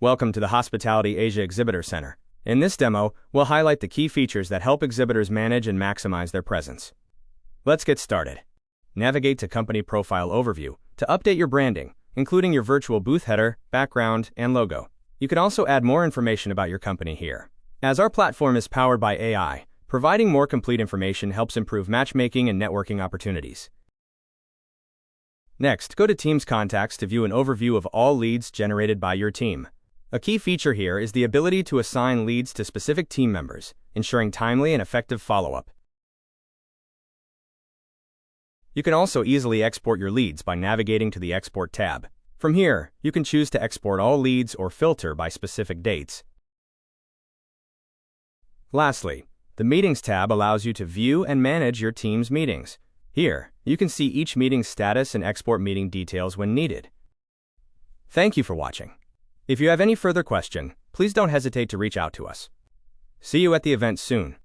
Welcome to the Hospitality Asia Exhibitor Center. In this demo, we'll highlight the key features that help exhibitors manage and maximize their presence. Let's get started. Navigate to Company Profile Overview to update your branding, including your virtual booth header, background, and logo. You can also add more information about your company here. As our platform is powered by AI, providing more complete information helps improve matchmaking and networking opportunities. Next, go to Teams Contacts to view an overview of all leads generated by your team. A key feature here is the ability to assign leads to specific team members, ensuring timely and effective follow-up. You can also easily export your leads by navigating to the Export tab. From here, you can choose to export all leads or filter by specific dates. Lastly, the Meetings tab allows you to view and manage your team's meetings. Here, you can see each meeting's status and export meeting details when needed. Thank you for watching. If you have any further question, please don't hesitate to reach out to us. See you at the event soon.